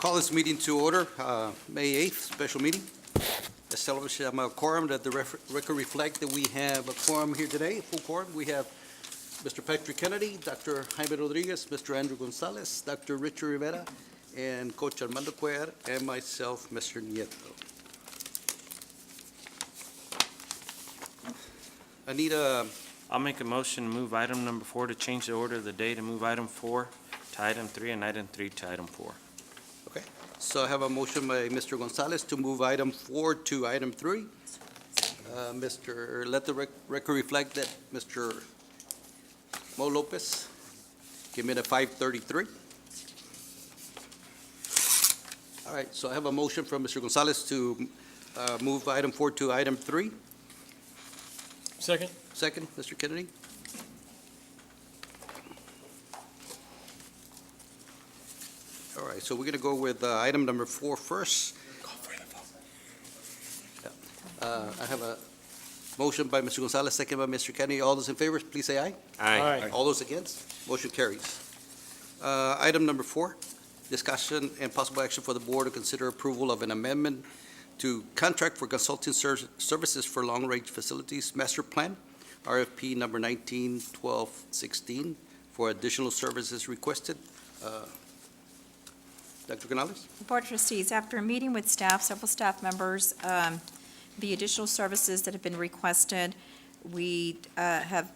Call this meeting to order, May 8th, special meeting. Establish a quorum, that the record reflect that we have a quorum here today, a full quorum. We have Mr. Patrick Kennedy, Dr. Jaime Rodriguez, Mr. Andrew Gonzalez, Dr. Richard Rivera, and Coach Armando Cuellar, and myself, Mr. Nieto. I need a, I'll make a motion to move item number 4 to change the order of the day to move item 4 to item 3 and item 3 to item 4. okay, so I have a motion by Mr. Gonzalez to move item 4 to item 3. Let the record reflect that Mr. Mo Lopez came in at 5:33. All right, so I have a motion from Mr. Gonzalez to move item 4 to item 3. Second. Second, Mr. Kennedy. All right, so we're going to go with item number 4 first. I have a motion by Mr. Gonzalez, second by Mr. Kennedy. All those in favor, please say aye. Aye. All those against, motion carries. Item number 4, discussion and possible action for the board to consider approval of an amendment to contract for consulting services for long-range facilities master plan, RFP number 191216, for additional services requested. Dr. Canales? Board of Trustees, after a meeting with staff, several staff members, the additional services that have been requested, we have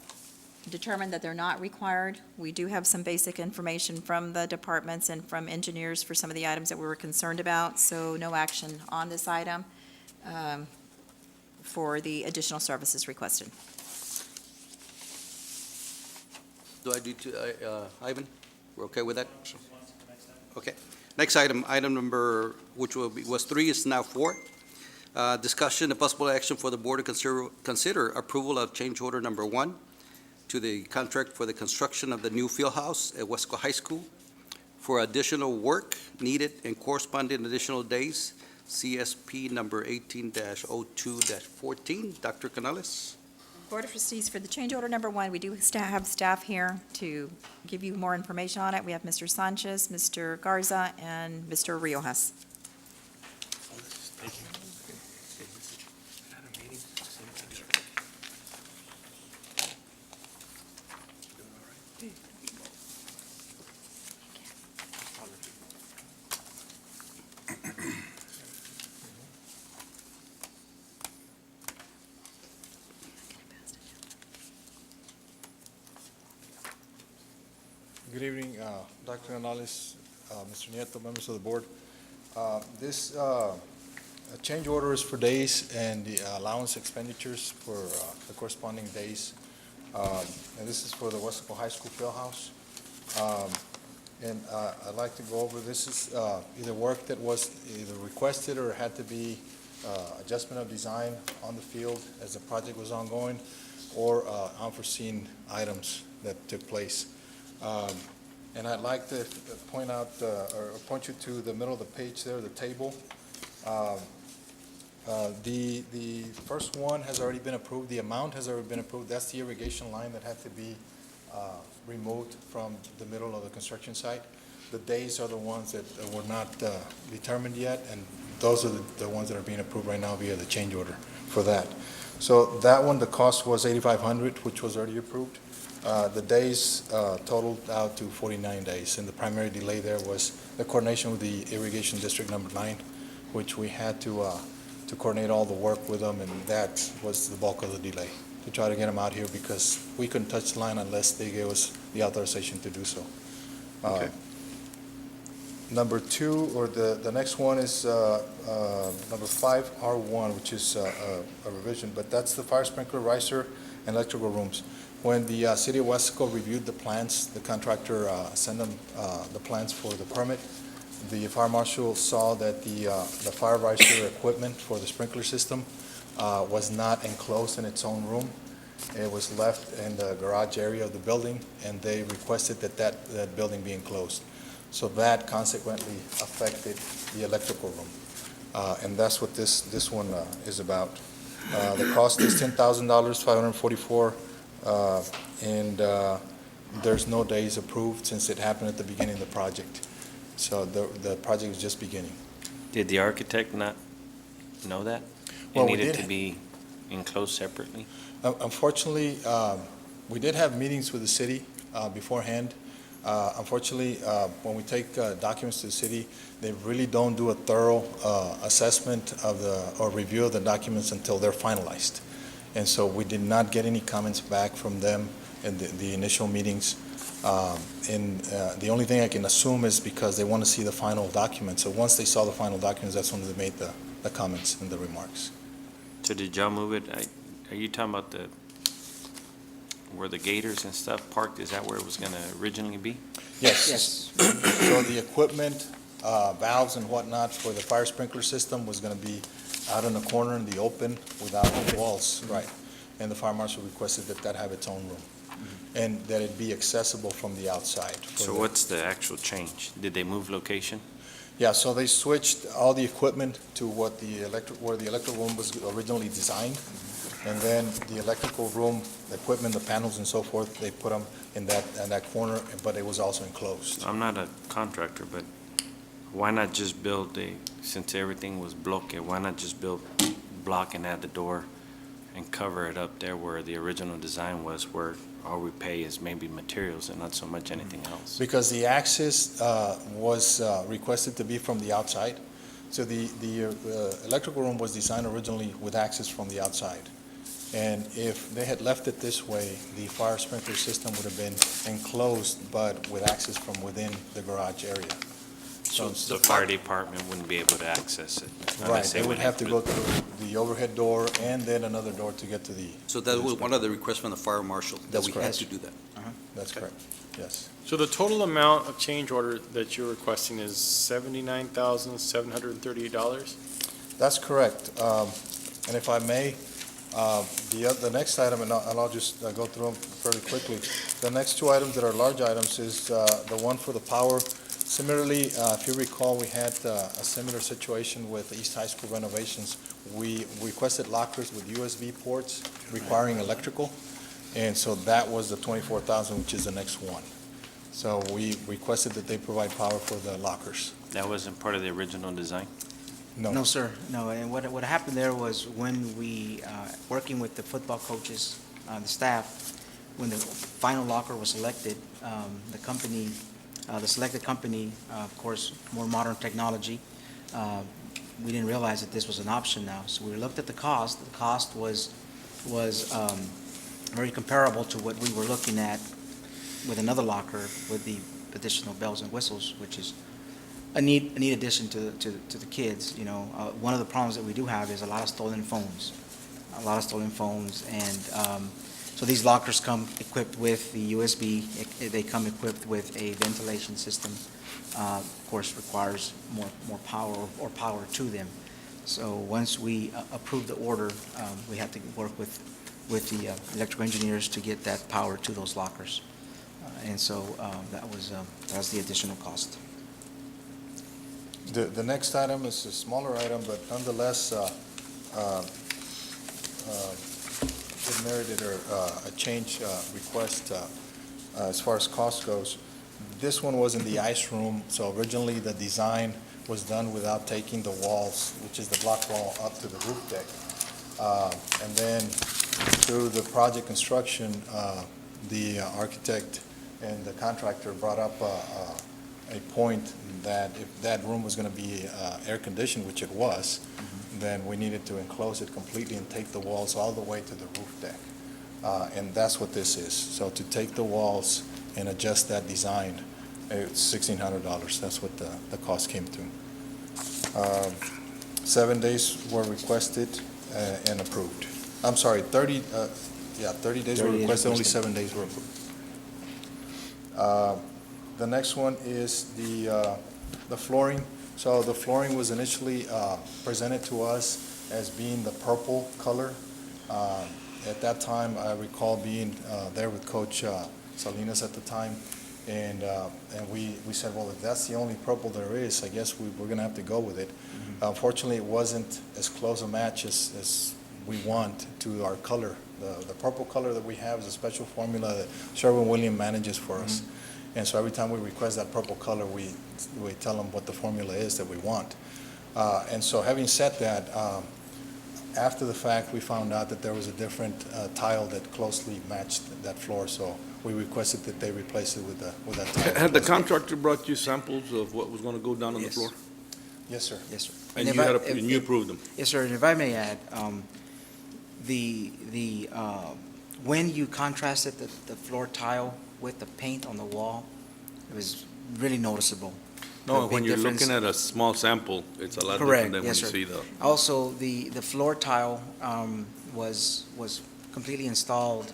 determined that they're not required. We do have some basic information from the departments and from engineers for some of the items that we were concerned about, so no action on this item for the additional services requested. Do I need to, Ivan, we're okay with that? Okay. Next item, item number, which was 3, is now 4. Discussion and possible action for the board to consider approval of change order number 1 to the contract for the construction of the new field house at Weslaco High School for additional work needed and corresponding additional days, CSP number 18-02-14. Dr. Canales? Board of Trustees, for the change order number 1, we do have staff here to give you more information on it. We have Mr. Sanchez, Mr. Garza, and Mr. Riojas. Good evening, Dr. Canales, Mr. Nieto, members of the board. This change order is for days and the allowance expenditures for the corresponding days. And this is for the Weslaco High School field house. And I'd like to go over, this is either work that was either requested or had to be adjustment of design on the field as the project was ongoing, or unforeseen items that took place. And I'd like to point out, or point you to the middle of the page there, the table. The first one has already been approved. The amount has already been approved. That's the irrigation line that had to be removed from the middle of the construction site. The days are the ones that were not determined yet, and those are the ones that are being approved right now via the change order for that. So that one, the cost was $8,500, which was already approved. The days totaled out to 49 days, and the primary delay there was the coordination with the irrigation district number 9, which we had to coordinate all the work with them, and that was the bulk of the delay, to try to get them out here because we couldn't touch the line unless they gave us the authorization to do so. Okay. Number 2, or the next one is number 5R1, which is a revision, but that's the fire sprinkler, riser, and electrical rooms. When the city of Weslaco reviewed the plans, the contractor sent them the plans for the permit. The fire marshal saw that the fire riser equipment for the sprinkler system was not enclosed in its own room. It was left in the garage area of the building, and they requested that building be enclosed. So that consequently affected the electrical room. And that's what this one is about. The cost is $10,000, $544. And there's no days approved since it happened at the beginning of the project. So the project is just beginning. Did the architect not know that? Well, It we needed did- to be enclosed separately? Unfortunately, we did have meetings with the city beforehand. Unfortunately, when we take documents to the city, they really don't do a thorough assessment or review of the documents until they're finalized. And so we did not get any comments back from them in the initial meetings. And the only thing I can assume is because they want to see the final documents. So once they saw the final documents, that's when they made the comments and the remarks. So did y'all move it? Are you talking about where the gators and stuff parked? Is that where it was gonna originally be? Yes. Yes. So the equipment, valves and whatnot for the fire sprinkler system was going to be out in the corner in the open without walls, right? And the fire marshal requested that have its own room and that it be accessible from the outside. So what's the actual change? Did they move location? Yeah, so they switched all the equipment to where the electrical room was originally designed. And then the electrical room, the equipment, the panels and so forth, they put them in that corner, but it was also enclosed. I'm not a contractor, but why not just build since everything was blocked, why not just build block and add the door and cover it up there where the original design was, where all we pay is maybe materials and not so much anything else? Because the access was requested to be from the outside. So the electrical room was designed originally with access from the outside. And if they had left it this way, the fire sprinkler system would have been enclosed, but with access from within the garage area. So the fire department wouldn't be able to access it? Right, unless they would went have to through- go through the overhead door and then another door to get to the, So that was one of the requests from the fire marshal, that That's we had correct. to do that. that's correct, yes. So the total amount of change order that you're requesting is $79,738? That's correct. And if I may, the next item, and I'll just go through them fairly quickly. The next two items that are large items is the one for the power. Similarly, if you recall, we had a similar situation with the East High School renovations. We requested lockers with USB ports requiring electrical, and so that was the 24,000, which is the next one. So we requested that they provide power for the lockers. That wasn't part of the original design? No, sir, no. And what happened there was when we, working with the football coaches, the staff, when the final locker was selected, the company, the selected company, of course, more modern technology, we didn't realize that this was an option now. So we looked at the cost. The cost was very comparable to what we were looking at with another locker with the additional bells and whistles, which is a neat addition to the kids. You know, one of the problems that we do have is a lot of stolen phones, and so these lockers come equipped with the USB. They come equipped with a ventilation system. Of course, requires more power or power to them. So once we approved the order, we had to work with the electrical engineers to get that power to those lockers, and so that was the additional cost. The next item is a smaller item, but nonetheless, it merited a change request as far as cost goes. This one was in the ice room, so originally the design was done without taking the walls, which is the block wall, up to the roof deck. And then through the project construction, the architect and the contractor brought up a point that if that room was going to be air-conditioned, which it was, then we needed to enclose it completely and take the walls all the way to the roof deck. And that's what this is. So to take the walls and adjust that design, it's $1,600. That's what the cost came to. 7 days were requested and approved. I'm sorry, 30 days were 30 days requested, only requested. 7 days were approved. The next one is the flooring. So the flooring was initially presented to us as being the purple color. At that time, I recall being there with Coach Salinas at the time, and we said, well, if that's the only purple there is, I guess we're going to have to go with it. Unfortunately, it wasn't as close a match as we want to our color. The purple color that we have is a special formula that Sherwin-Williams manages for us. And so every time we request that purple color, we tell them what the formula is that we want. And so having said that, after the fact, we found out that there was a different tile that closely matched that floor, so we requested that they replace it with that tile. Had the contractor brought you samples of what was going to go down on the Yes. floor? Yes, sir. Yes, sir. And if you I- had, if- and you approved them? Yes, sir, and if I may add, when you contrasted the floor tile with the paint on the wall, it was really noticeable. No, The when big you're difference. looking at a small sample, it's a lot Correct, different than when yes, you sir. see the. Also, the floor tile was completely installed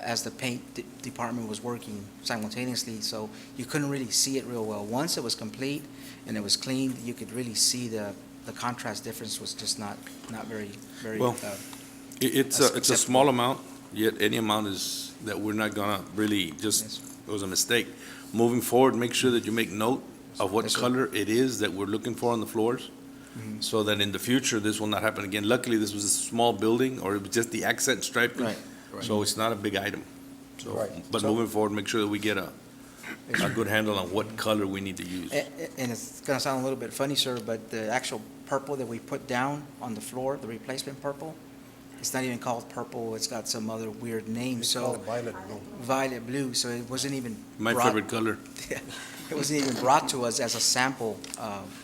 as the paint department was working simultaneously, so you couldn't really see it real well. Once it was complete and it was cleaned, you could really see the contrast difference was just not very, Well, It's a acceptable. small amount, yet any amount is, that we're not gonna really just, Yes. it was a mistake. Moving forward, make sure that you make note of what Yes, sir. color it is that we're looking for on the floors, Mhm. so that in the future, this will not happen again. Luckily, this was a small building, or it was just the accent striping. Right. So it's not a big item. So, Right. but So- moving forward, make sure that we get a Yes, sir. good handle on what color we need to use. And it's gonna sound a little bit funny, sir, but the actual purple that we put down on the floor, the replacement purple, it's not even called purple, it's got some other weird name, It's called so violet blue. violet blue, so it wasn't even My brought- favorite color. It wasn't even brought to us as a sample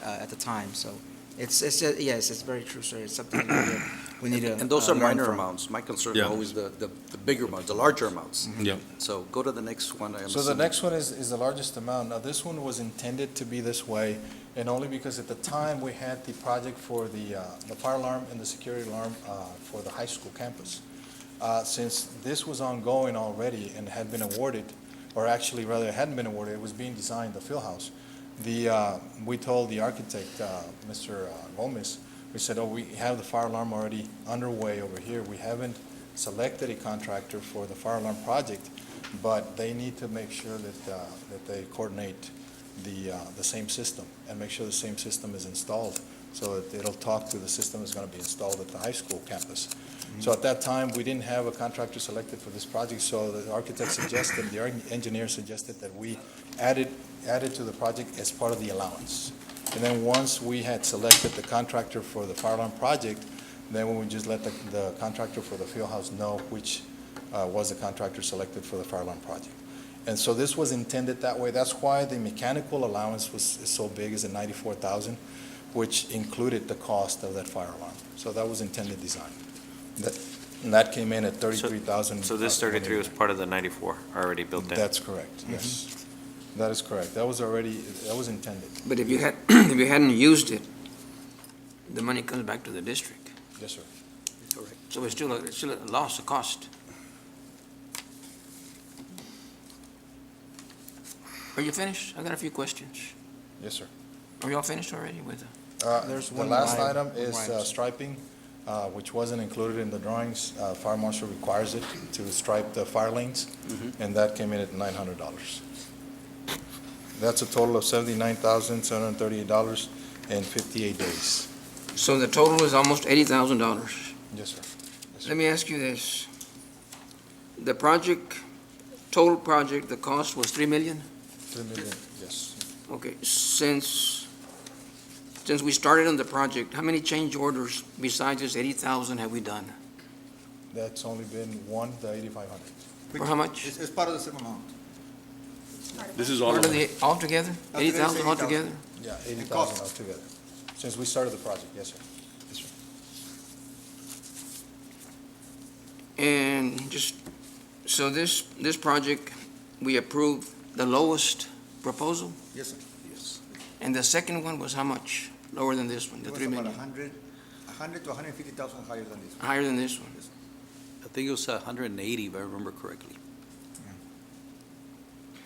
at the time, so yes, it's very true, sir. It's something we need to And those are learn minor from. amounts. My concern Yeah. is always the bigger amounts, the larger amounts. Yeah. So go to the next one. I'm So the assuming. next one is the largest amount. Now, this one was intended to be this way, and only because at the time we had the project for the fire alarm and the security alarm for the high school campus. Since this was ongoing already and had been awarded, or actually rather it hadn't been awarded, it was being designed, the field house. We told the architect, Mr. Gomez, we said, oh, we have the fire alarm already underway over here. We haven't selected a contractor for the fire alarm project, but they need to make sure that they coordinate the same system and make sure the same system is installed, so that it'll talk to the system that's gonna be installed at the high school campus. So at that time, we didn't have a contractor selected for this project, so the architect suggested, the engineer suggested that we added to the project as part of the allowance. And then once we had selected the contractor for the fire alarm project, then we would just let the contractor for the field house know which was the contractor selected for the fire alarm project. And so this was intended that way. That's why the mechanical allowance is so big, is at $94,000, which included the cost of that fire alarm. So that was intended design. And that came in at $33,000. So this 33 was part of the 94 already built in? That's correct, yes. That is correct. That was intended. But if you had, if you hadn't used it, the money comes back to the district. Yes, sir. Correct. So it's still a loss, a cost. Are you finished? I got a few questions. Yes, sir. Are you all finished already with There's The one last line- item one is line. striping, which wasn't included in the drawings. Fire marshal requires it to stripe the fire lanes, and that came in at $900. That's a total of $79,738 in 58 days. So the total is almost $80,000. Yes, sir. Yes, sir. Let me ask you this. The project, total project, the cost was 3 million? 3 million, yes. Okay, since we started on the project, how many change orders besides this 80,000 have we done? That's only been one, the 8,500. For how much? It's part of the same amount. This is all Part of of it. the, altogether? Altogether, 80,000 $80,000. altogether? Yeah, cost. 80,000 altogether, since we started the project, yes, sir. Yes, sir. And just, so this project, we approved the lowest proposal? Yes, sir. Yes. And the second one was how much? Lower than this one, the It was 3 about million? 100 to 150,000 higher than this one. Higher than this one? I think it was 180, if I remember correctly.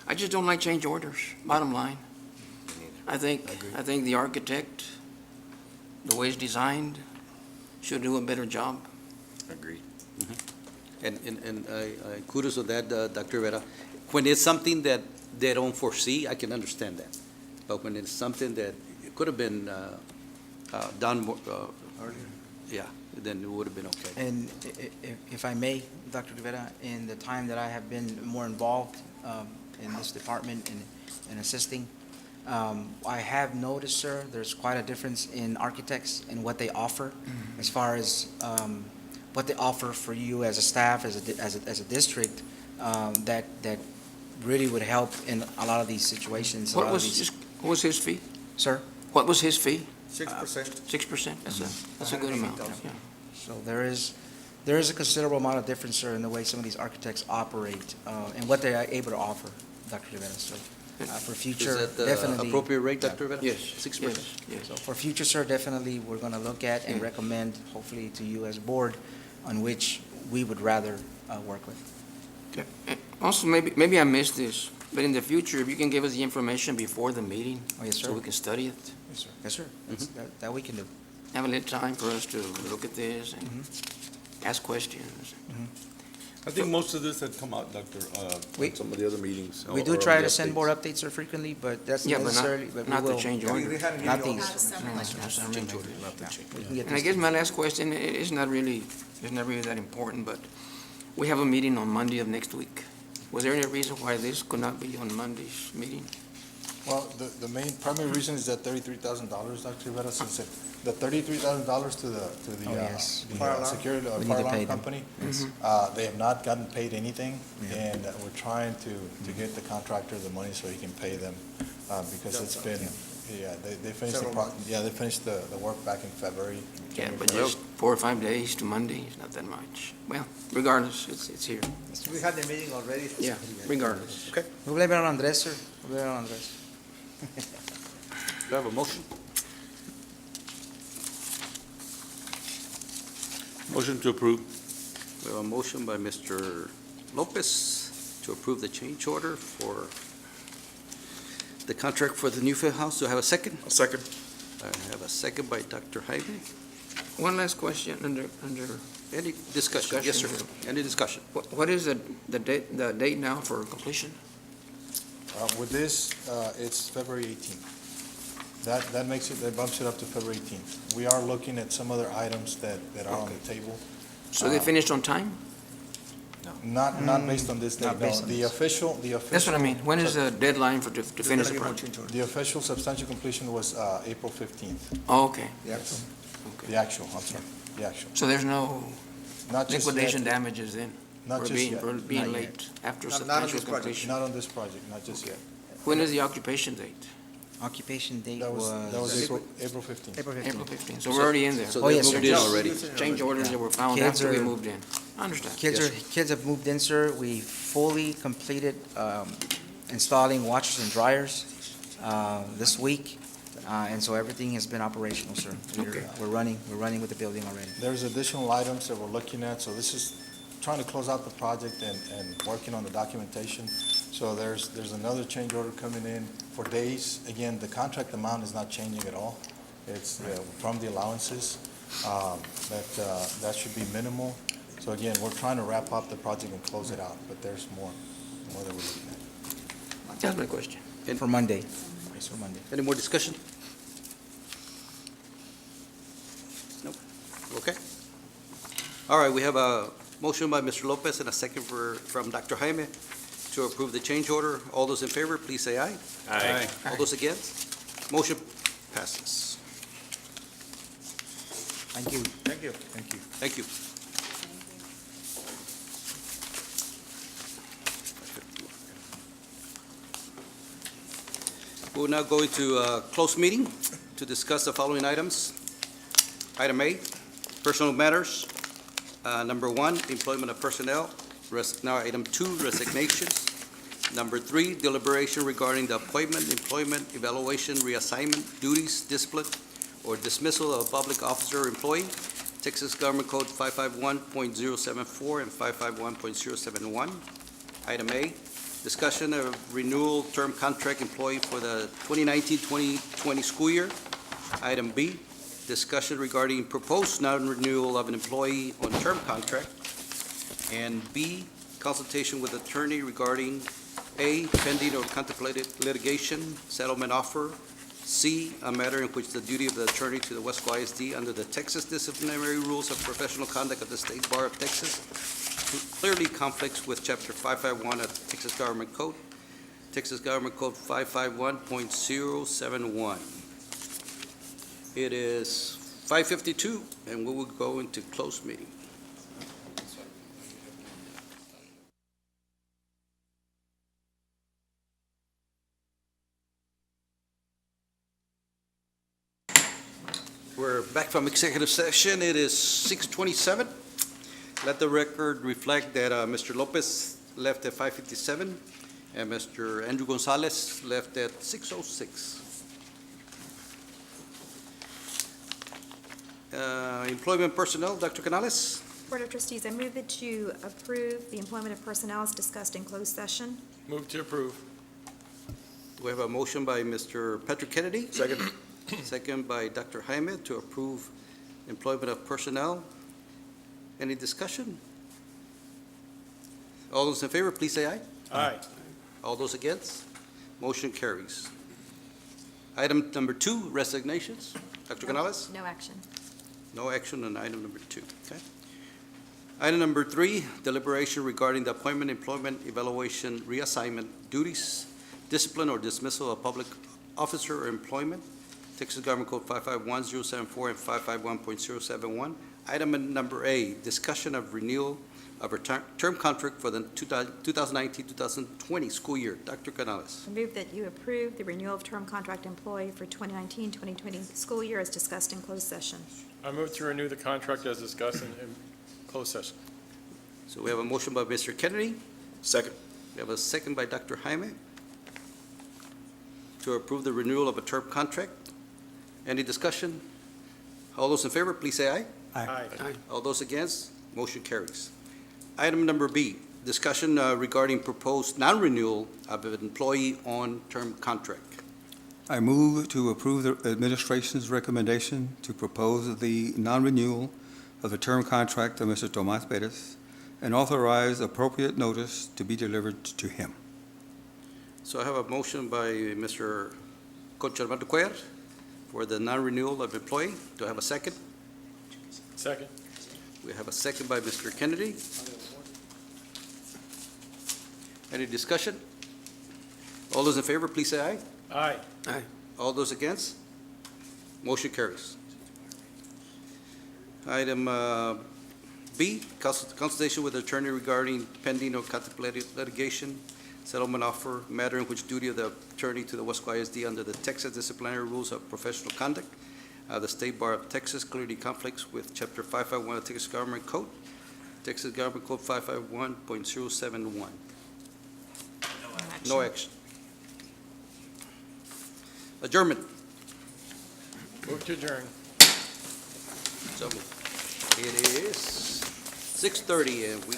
I just don't like change orders, bottom line. I think the architect, the way it's designed, should do a better job. Agreed. And kudos to that, Dr. Rivera. When it's something that they don't foresee, I can understand that. But when it's something that it could have been done more, Earlier. yeah, then it would have been okay. And if I may, Dr. Rivera, in the time that I have been more involved in this department in assisting. I have noticed, sir, there's quite a difference in architects and what they offer as far as what they offer for you as a staff, as a district, that really would help in a lot of these situations. a lot of these- What was his fee? Sir? What was his fee? 6%. 6%? That's a good amount, yeah. So there is a considerable amount of difference, sir, in the way some of these architects operate, and what they are able to offer, Dr. Rivera. So, for Is future, that the definitely. appropriate rate, Dr. Rivera? Yes. 6%? Yes. So for future, sir, definitely, we're gonna look at and Yeah. recommend, hopefully to you as a board, on which we would rather, work with. Okay. Also, maybe I missed this, but in the future, if you can give us the information before the meeting, Oh, yes, so sir. we can study it, Yes, sir. Yes, sir. That we can do. have a little time for us to look at this and Mm-hmm. ask questions. I think most of this had come out, Doctor, We- in some of the other meetings. We or do on try the to send updates. board updates, sir, frequently, but that's Yeah, but necessarily, but we not the will. change We order. had an Not email. these. That's not really- We can get And I this guess to- my last question, it's not really that important, but we have a meeting on Monday of next week. Was there any reason why this could not be on Monday's meeting? Well, the main primary reason is that $33,000, Dr. Rivera, since the $33,000 to the Oh, yes. the, Fire alarm? security, We need fire to pay alarm them. company, Mm-hmm. they have not gotten paid anything, and we're trying to get the contractor the money so he can pay them, because it's been, they finished they finished the work back in February. Yeah, January, but February. just 4 or 5 days to Monday is not that much. Well, regardless, it's here. We had the meeting already. Yeah, regardless. Okay. We blame it on Andres, sir. We blame it on Andres. Do I have a motion? Motion to approve. We have a motion by Mr. Lopez to approve the change order for the contract for the new field house. Do I have a second? A second. I have a second by Dr. Jaime. One last question under, Any discussion? Yes, sir. Discussion. Any discussion? what is the date now for completion? With this, it's February 18th. That makes it, that bumps it up to February 18th. We are looking at some other items that are on the table. So they finished on time? Not based on this date, Not no. based on The this. official. That's what I mean. When is the deadline to finish the project? The official substantial completion was April 15th. Oh, okay. The actual, I'm sorry, the actual. So there's no Not just liquidation yet, damages then? not For just being, yet. for being Not late after Not on substantial this project. completion? Not on this project, not just yet. When is the occupation date? Occupation date That was was April 15th. April April 15th. 15th. So we're already in there. So Oh, they yes, moved sir. in Just already. Change orders that were found Kids after we are- moved in. I understand. Kids have moved in, sir. We fully completed installing washers and dryers this week, and so everything has been operational, sir. Okay. We're running with the building already. There's additional items that we're looking at, so this is trying to close out the project and working on the documentation. So there's another change order coming in for days. Again, the contract amount is not changing at all. It's from the allowances. That should be minimal. So again, we're trying to wrap up the project and close it out, but there's more that we're looking at. That's my question. For Monday. Yes, for Monday. Any more discussion? Nope. Okay. All right, we have a motion by Mr. Lopez and a second from Dr. Jaime to approve the change order. All those in favor, please say aye. Aye. All those against? Motion passes. Thank you. Thank you. Thank you. Thank you. We'll now go into a closed meeting to discuss the following items. Item A, personal matters. Number 1, employment of personnel. Now, item 2, resignations. Number 3, deliberation regarding the appointment, employment, evaluation, reassignment, duties, discipline, or dismissal of a public officer or employee. Texas Government Code 551.074 and 551.071. Item A, discussion of renewal term contract employee for the 2019-2020 school year. Item B, discussion regarding proposed non-renewal of an employee on term contract. And B, consultation with attorney regarding A, pending or contemplated litigation, settlement offer. C, a matter in which the duty of the attorney to the Weslaco ISD under the Texas Disciplinary Rules of Professional Conduct of the State Bar of Texas clearly conflicts with Chapter 551 of the Texas Government Code. Texas Government Code 551.071. It is 5:52, and we will go into closed meeting. We're back from executive session. It is 6:27. Let the record reflect that Mr. Lopez left at 5:57 and Mr. Andrew Gonzalez left at 6:06. Employment personnel, Dr. Canales. Board of Trustees, I move that you approve the employment of personnel as discussed in closed session. Move to approve. We have a motion by Mr. Patrick Kennedy. Second. Second by Dr. Jaime to approve employment of personnel. Any discussion? All those in favor, please say aye. Aye. All those against? Motion carries. Item number 2, resignations. Dr. Canales? No action. No action on item number 2, okay? Item number 3, deliberation regarding the appointment, employment, evaluation, reassignment, duties, discipline, or dismissal of public officer or employment, Texas Government Code 551074 and 551.071. Item number A, discussion of renewal of a term contract for the 2019-2020 school year. Dr. Canales. I move that you approve the renewal of term contract employee for 2019-2020 school year as discussed in closed session. I move to renew the contract as discussed in closed session. So we have a motion by Mr. Kennedy. Second. We have a second by Dr. Jaime to approve the renewal of a term contract. Any discussion? All those in favor, please say aye. Aye. All those against, motion carries. Item number B, discussion regarding proposed non-renewal of an employee on term contract. I move to approve the administration's recommendation to propose the non-renewal of the term contract of Mr. Tomas Perez and authorize appropriate notice to be delivered to him. So I have a motion by Mr. Coach Armando Cuellar for the non-renewal of employee. Do I have a second? Second. We have a second by Mr. Kennedy. Any discussion? All those in favor, please say aye. Aye. All those against? Motion carries. Item B, consultation with attorney regarding pending or contemplated litigation, settlement offer, matter in which duty of the attorney to the Weslaco ISD under the Texas Disciplinary Rules of Professional Conduct, the State Bar of Texas clearly conflicts with Chapter 551 of the Texas Government Code, Texas Government Code 551.071. No action. Adjournment. Move to adjourn. So moved. It is 6:30 and we